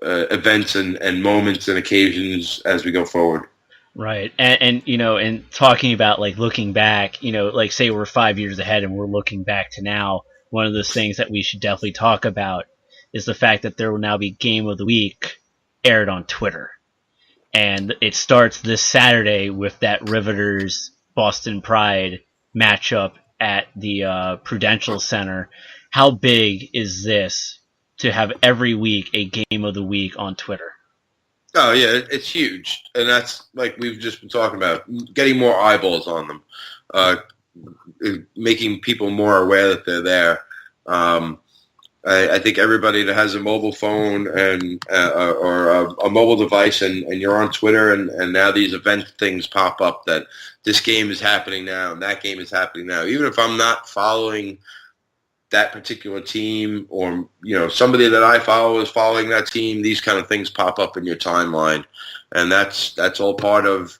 events and moments and occasions as we go forward.
Right. And talking about like looking back, like say we're 5 years ahead and we're looking back to now, one of those things that we should definitely talk about is the fact that there will now be Game of the Week aired on Twitter. And it starts this Saturday with that Riveters Boston Pride matchup at the Prudential Center. How big is this to have every week a Game of the Week on Twitter?
Oh, yeah, it's huge. And that's like we've just been talking about, getting more eyeballs on them, making people more aware that they're there. I think everybody that has a mobile phone and or a mobile device and you're on Twitter and now these event things pop up that this game is happening now and that game is happening now. Even if I'm not following that particular team or, somebody that I follow is following that team, these kind of things pop up in your timeline. And that's all part of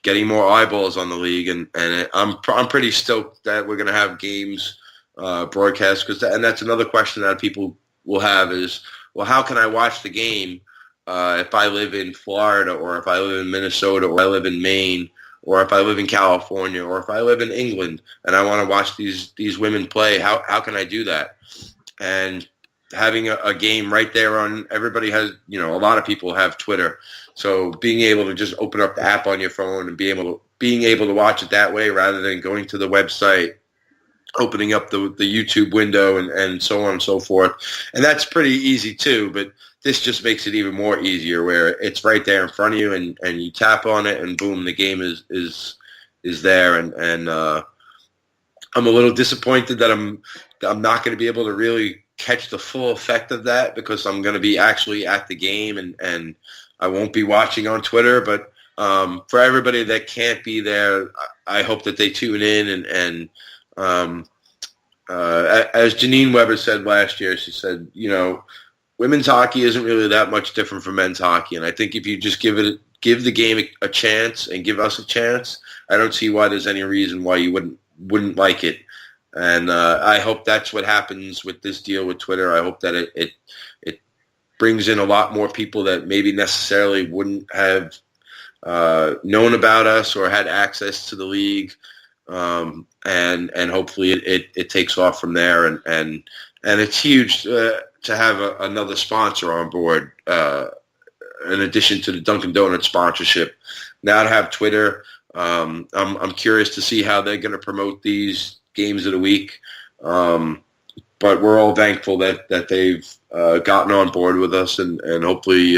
getting more eyeballs on the league. And I'm pretty stoked that we're going to have games broadcast and that's another question that people will have is, well, how can I watch the game if I live in Florida or if I live in Minnesota or I live in Maine or if I live in California or if I live in England and I want to watch these women play, how can I do that? And having a game right there on, everybody has, a lot of people have Twitter. So being able to just open up the app on your phone and being able to watch it that way rather than going to the website, opening up the YouTube window and so on and so forth. And that's pretty easy too, but this just makes it even more easier where it's right there in front of you and you tap on it and boom, the game is there. And I'm a little disappointed that I'm not going to be able to really catch the full effect of that because I'm going to be actually at the game and I won't be watching on Twitter. But for everybody that can't be there, I hope that they tune in and as Janine Weber said last year, she said, women's hockey isn't really that much different from men's hockey. And I think if you just give the game a chance and give us a chance, I don't see why there's any reason why you wouldn't like it. And I hope that's what happens with this deal with Twitter. I hope that it brings in a lot more people that maybe necessarily wouldn't have known about us or had access to the league. And hopefully it takes off from there. And it's huge to have another sponsor on board, in addition to the Dunkin' Donuts sponsorship. Now to have Twitter, I'm curious to see how they're going to promote these games of the week. But we're all thankful that they've gotten on board with us, and hopefully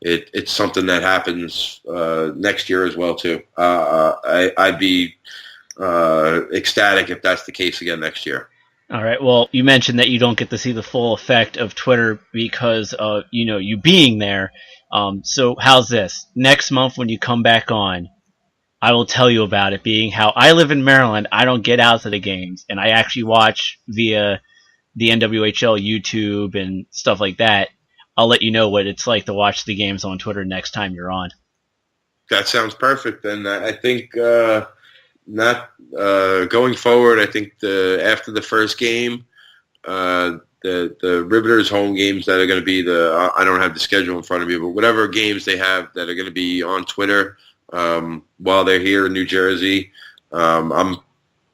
it's something that happens next year as well too. I'd be ecstatic if that's the case again next year.
All right. Well, you mentioned that you don't get to see the full effect of Twitter because of you being there. So how's this? Next month when you come back on, I will tell you about it. Being how I live in Maryland, I don't get out to the games, and I actually watch via the NWHL YouTube and stuff like that. I'll let you know what it's like to watch the games on Twitter next time you're on.
That sounds perfect. And I think not going forward, I think after the first game, the Riveters home games that are going to be I don't have the schedule in front of me, but whatever games they have that are going to be on Twitter while they're here in New Jersey, I'm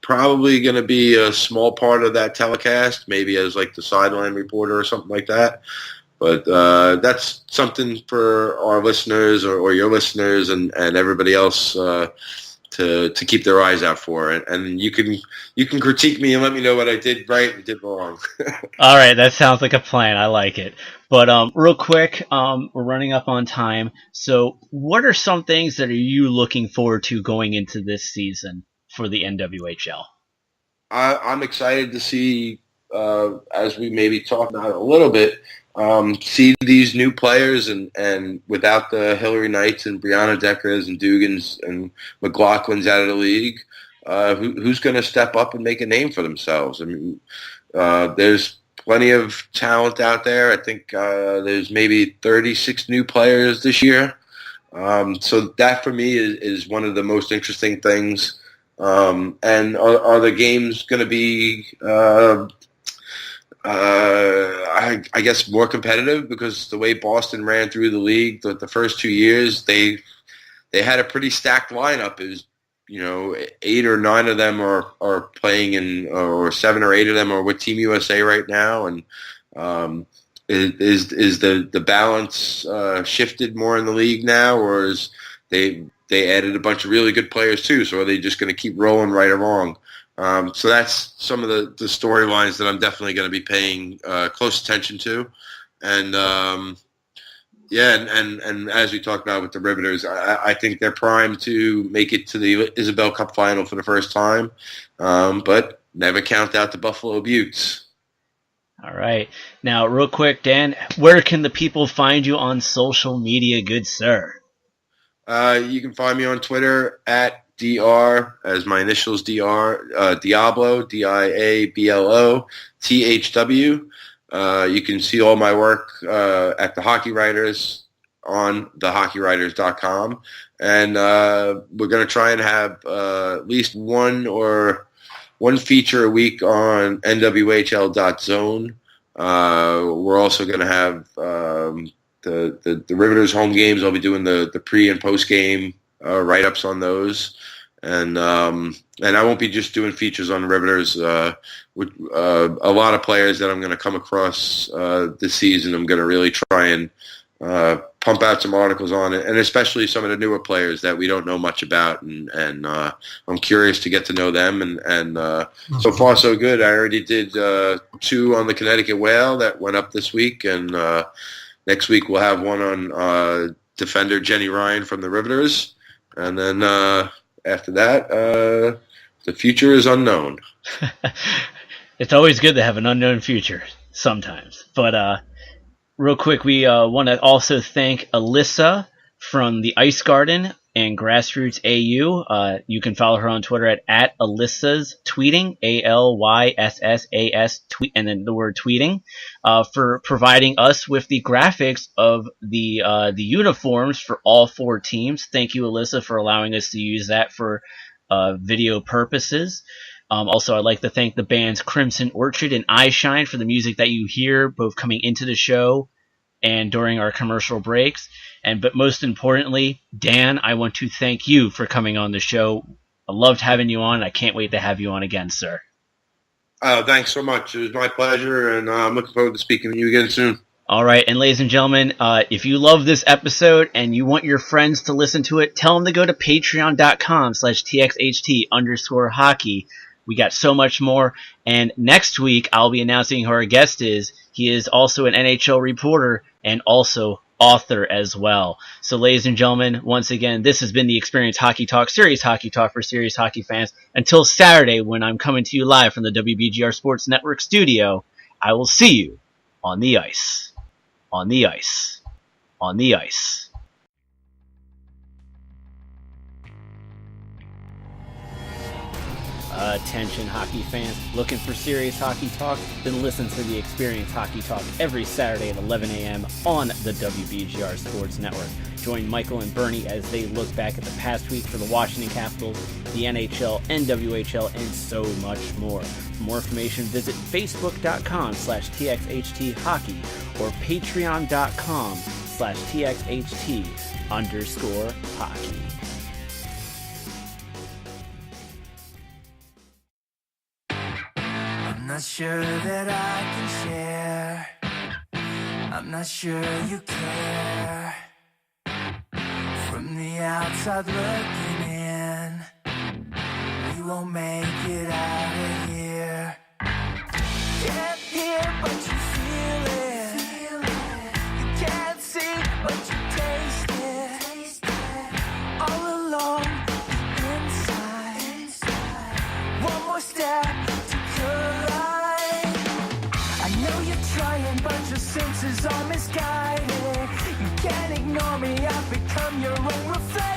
probably going to be a small part of that telecast, maybe as like the sideline reporter or something like that. But that's something for our listeners or your listeners and everybody else to keep their eyes out for. And you can critique me and let me know what I did right and did wrong.
All right, that sounds like a plan. I like it. But real quick, we're running up on time. So what are some things that are you looking forward to going into this season for the NWHL?
I'm excited to see, as we maybe talked about a little bit, see these new players and without the Hillary Knights and Brianna Deckers and Dugans and McLaughlin's out of the league, who's going to step up and make a name for themselves? I mean, there's plenty of talent out there. I think there's maybe 36 new players this year. So that for me is one of the most interesting things. And are the games going to be, I guess, more competitive? Because the way Boston ran through the league, the first 2 years, they had a pretty stacked lineup. It was, 8 or 9 of them are playing or 7 or 8 of them are with Team USA right now. And is the balance shifted more in the league now, or is they added a bunch of really good players too? So are they just going to keep rolling right along? So that's some of the storylines that I'm definitely going to be paying close attention to. And and as we talked about with the Riveters, I think they're primed to make it to the Isabel Cup final for the first time, but never count out the Buffalo Beauts.
All right. Now, real quick, Dan, where can the people find you on social media, good sir?
You can find me on Twitter at DR, as my initials DR, Diablo, Diablo, THW. You can see all my work at the Hockey Writers on thehockeywriters.com. And we're going to try and have at least one feature a week on NWHL.zone. We're also going to have the Riveters home games. I'll be doing the pre and post game write-ups on those. And I won't be just doing features on the Riveters. With a lot of players that I'm going to come across this season, I'm going to really try and pump out some articles on it, and especially some of the newer players that we don't know much about, and I'm curious to get to know them. And so far so good. I already did 2 on the Connecticut Whale that went up this week, and next week we'll have one on defender Jenny Ryan from the Riveters, and then after that, the future is unknown.
It's always good to have an unknown future sometimes. But real quick, we want to also thank Alyssa from the Ice Garden and Grassroots AU. You can follow her on Twitter at Alyssa's Tweeting, ALYSSAS, tweet, and then the word tweeting, for providing us with the graphics of the uniforms for all 4 teams. Thank you, Alyssa, for allowing us to use that for video purposes. Also, I'd like to thank the bands Crimson Orchard and Eyeshine for the music that you hear both coming into the show and during our commercial breaks. But most importantly, Dan, I want to thank you for coming on the show. I loved having you on. I can't wait to have you on again, sir.
Thanks so much. It was my pleasure, and I'm looking forward to speaking to you again soon.
All right, and ladies and gentlemen, if you love this episode and you want your friends to listen to it, tell them to go to patreon.com/TXHT_hockey. We got so much more. And next week, I'll be announcing who our guest is. He is also an NHL reporter and also author as well. So, ladies and gentlemen, once again, this has been the Experience Hockey Talk, serious hockey talk for serious hockey fans. Until Saturday, when I'm coming to you live from the WBGR Sports Network studio, I will see you on the ice. On the ice. On the ice. Attention hockey fans, looking for serious hockey talk? Then listen to the Experience Hockey Talk every Saturday at 11 a.m. on the WBGR Sports Network. Join Michael and Bernie as they look back at the past week for the Washington Capitals, the NHL, NWHL, and so much more. For more information, visit facebook.com/TXHT Hockey or patreon.com/TXHT_hockey.
I'm not sure that I can share. I'm not sure you care. From the outside looking in, we won't make it out of here. Can't hear but you feel it. You can't see but you taste it. All alone inside. One more step to collide. I know you're trying but your senses are misguided. You can't ignore me, I've become your own reflection.